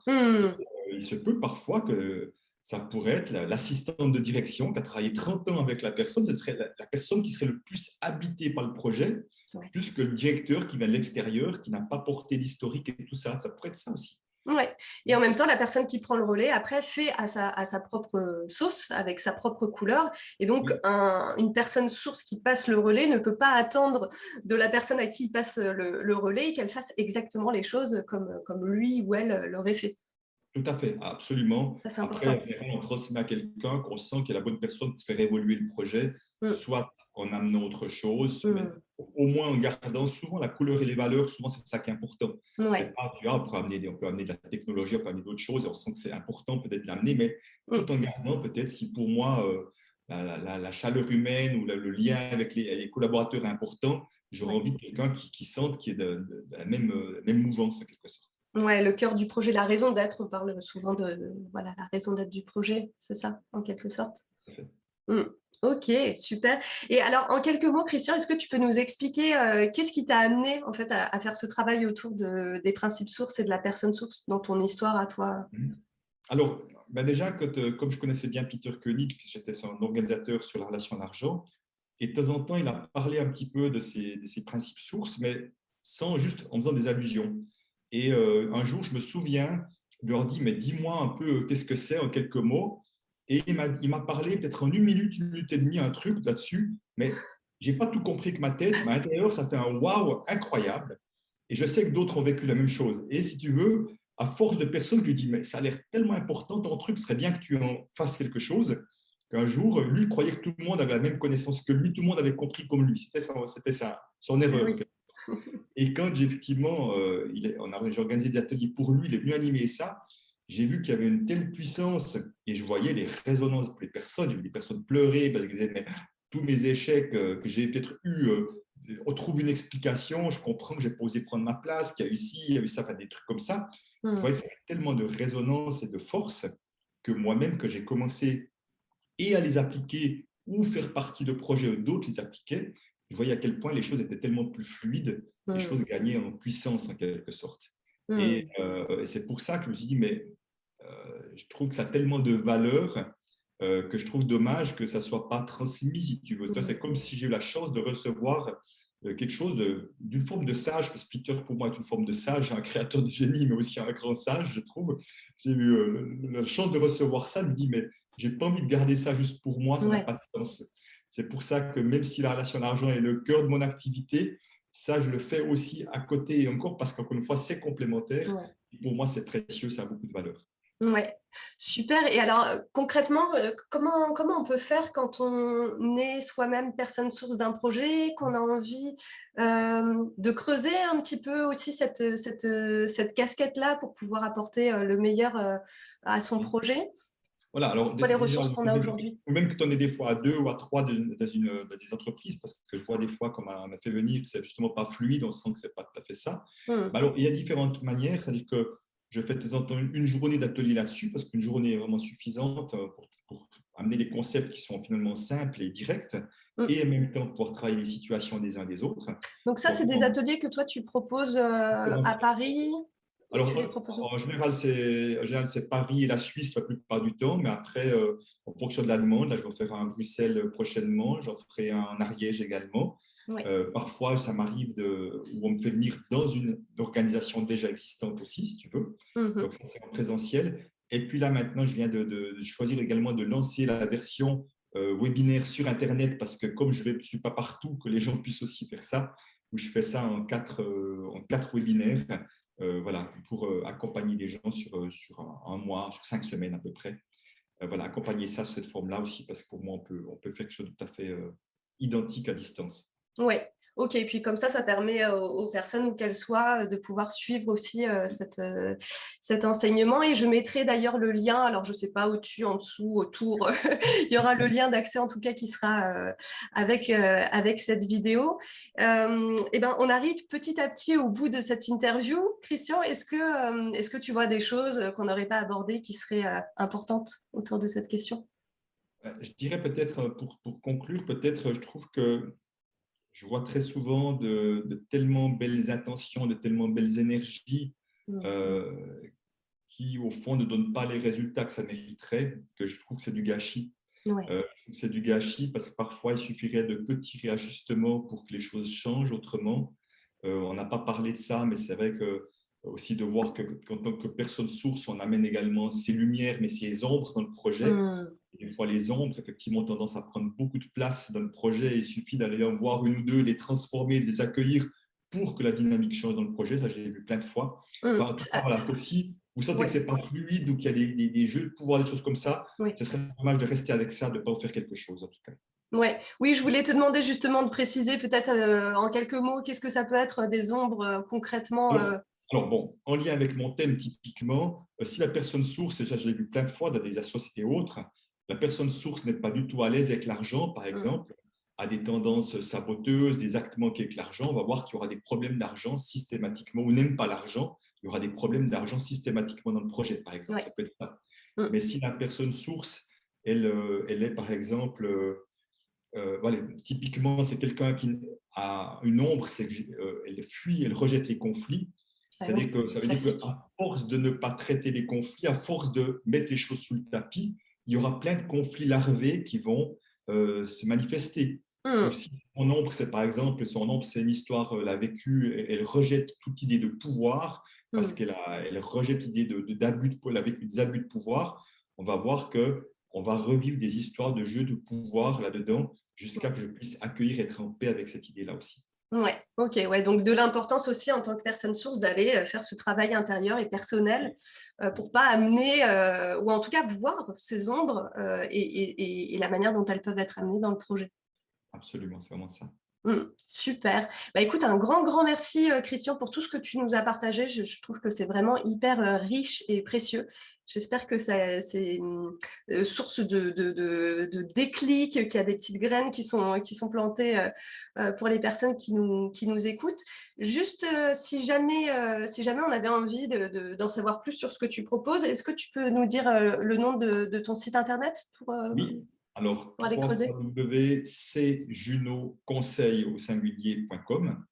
Il se peut parfois que ça pourrait être l'assistante de direction qui a travaillé 30 ans avec la personne, ce serait la personne qui serait le plus habitée par le projet, Ouais. plus que le directeur qui vient de l'extérieur, qui n'a pas porté l'historique et tout ça. Ça pourrait être ça aussi. Ouais. Et en même temps, la personne qui prend le relais, après, fait à sa propre sauce, avec sa propre couleur. Et donc, Oui, une personne source qui passe le relais ne peut pas attendre de la personne à qui il passe le relais qu'elle fasse exactement les choses comme lui ou elle l'aurait fait. tout à fait, absolument. Ça, c'est Après, important. on transmet à quelqu'un qu'on sent qu'il est la bonne personne pour faire évoluer le projet, Mm, soit en amenant autre chose, mais mm. au moins en gardant souvent la couleur et les valeurs. Souvent, c'est ça qui est important. C'est Ouais. pas, tu vois, on peut amener de la technologie, on peut amener d'autres choses, et on sent que c'est important peut-être de l'amener, mais Mm. tout en gardant peut-être, si pour moi, la chaleur humaine ou le lien avec les collaborateurs est important, j'aurais Ouais. envie de quelqu'un qui sente qu'il est de la même mouvance, en quelque sorte. Ouais, le cœur du projet, la raison d'être, on parle souvent de voilà, la raison d'être du projet, c'est ça, en quelque sorte. Mm. Ok, super. Et alors, en quelques mots, Christian, est-ce que tu peux nous expliquer qu'est-ce qui t'a amené en fait à faire ce travail autour des principes sources et de la personne source dans ton histoire à toi? Mhm. Alors, ben déjà, comme je connaissais bien Peter Koenig, puisque j'étais son organisateur sur la relation d'argent, et de temps en temps, il a parlé un petit peu de ces principes sources, mais sans juste en faisant des allusions. Et un jour, je me souviens, je lui ai dit, mais dis-moi un peu qu'est-ce que c'est en quelques mots. Et il m'a parlé peut-être en une minute et demie, un truc là-dessus, mais j'ai pas tout compris avec ma tête, mais à l'intérieur, ça fait un waouh incroyable. Et je sais que d'autres ont vécu la même chose. Et si tu veux, à force de personnes, je lui dis, mais ça a l'air tellement important, ton truc, serait bien que tu en fasses quelque chose, qu'un jour, lui croyait que tout le monde avait la même connaissance que lui, tout le monde avait compris comme lui. C'était ça, son Ah erreur. oui. Et quand effectivement, j'ai organisé des ateliers pour lui, il est venu animer ça, j'ai vu qu'il y avait une telle puissance et je voyais les résonances pour les personnes. J'ai vu des personnes pleurer parce qu'ils disaient, mais tous mes échecs que j'ai peut-être eus, on trouve une explication, je comprends que j'ai pas osé prendre ma place, qu'il y a eu ci, il y a eu ça, enfin, des trucs comme ça. Je Mm. voyais que ça avait tellement de résonance et de force que moi-même, que j'ai commencé et à les appliquer ou faire partie de projets où d'autres les appliquaient, je voyais à quel point les choses étaient tellement plus fluides, les Mm. choses gagnaient en puissance en quelque sorte. Et, Mm. c'est pour ça que je me suis dit, mais je trouve que ça a tellement de valeur que je trouve dommage que ça ne soit pas transmis, si tu veux. Mm. C'est comme si j'ai eu la chance de recevoir quelque chose d'une forme de sage, parce que Peter, pour moi, est une forme de sage, un créateur de génie, mais aussi un grand sage, je trouve. J'ai eu la chance de recevoir ça, je me dis, mais j'ai pas envie de garder ça juste pour moi, ça n'a Ouais. pas de sens. C'est pour ça que même si la relation d'argent est le cœur de mon activité, ça, je le fais aussi à côté et encore parce qu'encore une fois, c'est complémentaire. Ouais. Pour moi, c'est précieux, ça a beaucoup de valeur. Ouais, super. Et alors, concrètement, comment on peut faire quand on est soi-même personne source d'un projet, qu'on a envie de creuser un petit peu aussi cette casquette-là pour pouvoir apporter le meilleur à son projet? Voilà, C'est alors quoi les déjà, ressources qu'on a aujourd'hui? ou même que tu en es des fois à deux ou à trois dans des entreprises, parce que je vois des fois, comme on a fait venir, que c'est justement pas fluide, on sent que c'est pas tout à fait ça. Hmm. Mais alors, il y a différentes manières, c'est-à-dire que je fais de temps en temps une journée d'atelier là-dessus, parce qu'une journée est vraiment suffisante pour amener les concepts qui sont finalement simples et directs, Mm. et en même temps pouvoir travailler les situations des uns des autres. Donc ça, c'est Donc, des ateliers que toi, tu proposes à Paris ou alors, tu les proposes où? en général, c'est Paris et la Suisse la plupart du temps, mais après, en fonction de la demande, là, je vais en faire un à Bruxelles prochainement, j'en ferai un en Ariège également. Oui. Parfois, ça m'arrive où on me fait venir dans une organisation déjà existante aussi, si tu veux. Mhm. Donc, ça, c'est en présentiel. Et puis là, maintenant, je viens de choisir également de lancer la version webinaire sur Internet, parce que comme je ne suis pas partout, que les gens puissent aussi faire ça, où je fais ça en quatre webinaires. Voilà, pour accompagner les gens sur un mois, sur 5 semaines à peu près. Voilà, accompagner ça sous cette forme-là aussi, parce que pour moi, on peut faire quelque chose de tout à fait identique à distance. Oui, ok. Et puis comme ça permet aux personnes, où qu'elles soient, de pouvoir suivre aussi cet enseignement. Et je mettrai d'ailleurs le lien, alors je ne sais pas, au-dessus, en dessous, autour, il y aura le lien d'accès en tout cas qui sera avec cette vidéo. Et ben, on arrive petit à petit au bout de cette interview. Christian, est-ce que tu vois des choses qu'on n'aurait pas abordées qui seraient importantes autour de cette question? Je dirais peut-être, pour conclure, peut-être, je trouve que je vois très souvent de tellement belles intentions, de tellement belles énergies Mm. euh, qui, au fond, ne donnent pas les résultats que ça mériterait, que je trouve que c'est du gâchis. Ouais. C'est du gâchis parce que parfois, il suffirait de petits réajustements pour que les choses changent autrement. On n'a pas parlé de ça, mais c'est vrai que aussi de voir qu'en tant que personne source, on amène également ses lumières, mais ses ombres dans le projet. Mm. Et des fois, les ombres, effectivement, ont tendance à prendre beaucoup de place dans le projet. Il suffit d'aller en voir une ou deux, les transformer, les accueillir pour que la dynamique change dans le projet. Ça, je l'ai vu plein de fois. Mm. Enfin, en tout cas, voilà, que si vous sentez Oui. que ce n'est pas fluide ou qu'il y a des jeux de pouvoir, des choses comme ça, Oui. ce serait dommage de rester avec ça, de ne pas en faire quelque chose, en tout cas. Ouais. Oui, je voulais te demander justement de préciser peut-être en quelques mots, qu'est-ce que ça peut être des ombres concrètement Alors, bon, en lien avec mon thème, typiquement, si la personne source, et ça je l'ai vu plein de fois dans des associés et autres, la personne source n'est pas du tout à l'aise avec l'argent, par exemple, a des tendances saboteuses, des actes manqués avec l'argent, on va voir qu'il y aura des problèmes d'argent systématiquement, ou n'aime pas l'argent, il y aura des problèmes d'argent systématiquement dans le projet, par exemple. Ouais. Ça peut être ça. Mm. Mais si la personne source, elle est, par exemple, voilà, typiquement, c'est quelqu'un qui a une ombre, elle fuit, elle rejette les conflits. Ah oui, Ça veut dire classique. qu'à force de ne pas traiter les conflits, à force de mettre les choses sous le tapis, il y aura plein de conflits larvés qui vont se manifester. Ou Mm. si son ombre, c'est par exemple, son ombre, c'est une histoire, elle a vécu, elle rejette toute idée de pouvoir parce Mm. elle rejette l'idée d'abus de, elle a vécu des abus de pouvoir. On va voir que on va revivre des histoires de jeux de pouvoir là-dedans jusqu'à que je puisse accueillir et être en paix avec cette idée-là aussi. Ouais, ok, ouais. Donc de l'importance aussi en tant que personne source d'aller faire ce travail intérieur et personnel pour pas amener, ou en tout cas voir ces ombres et la manière dont elles peuvent être amenées dans le projet. Absolument, c'est vraiment ça. Super. Bah, écoute, un grand merci Christian pour tout ce que tu nous as partagé. Je trouve que c'est vraiment hyper riche et précieux. J'espère que c'est une source de déclic, qu'il y a des petites graines qui sont plantées pour les personnes qui nous écoutent. Juste si jamais on avait envie d'en savoir plus sur ce que tu proposes, est-ce que tu peux nous dire le nom de ton site internet Oui, alors pour aller creuser? www.cjunoconseil au singulier.com.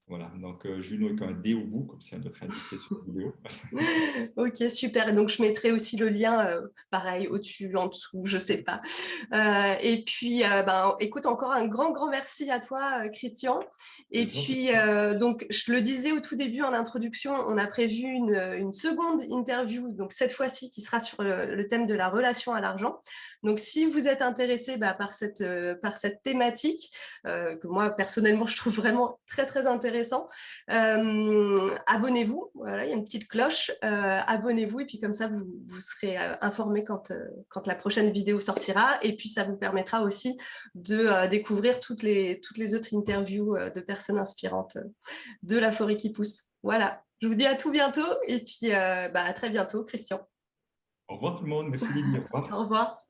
Voilà, donc Juno avec un D au bout, comme c'est notre indiqué sur la vidéo. Ok, super. Donc, je mettrai aussi le lien, pareil, au-dessus, en dessous, je sais pas. Et puis, ben, écoute, encore un grand merci à toi, Christian. Et puis, donc, je le disais au tout début en introduction, on a prévu une seconde interview, donc cette fois-ci, qui sera sur le thème de la relation à l'argent. Donc, si vous êtes intéressé par cette thématique, que moi, personnellement, je trouve vraiment très intéressant, abonnez-vous. Voilà, il y a une petite cloche. Abonnez-vous et puis comme ça, vous serez informé quand la prochaine vidéo sortira. Et puis, ça vous permettra aussi de découvrir toutes les autres interviews de personnes inspirantes de la forêt qui pousse. Voilà, je vous dis à tout bientôt et puis à très bientôt, Christian. Au revoir tout le monde, merci Lydie, au revoir. Au revoir.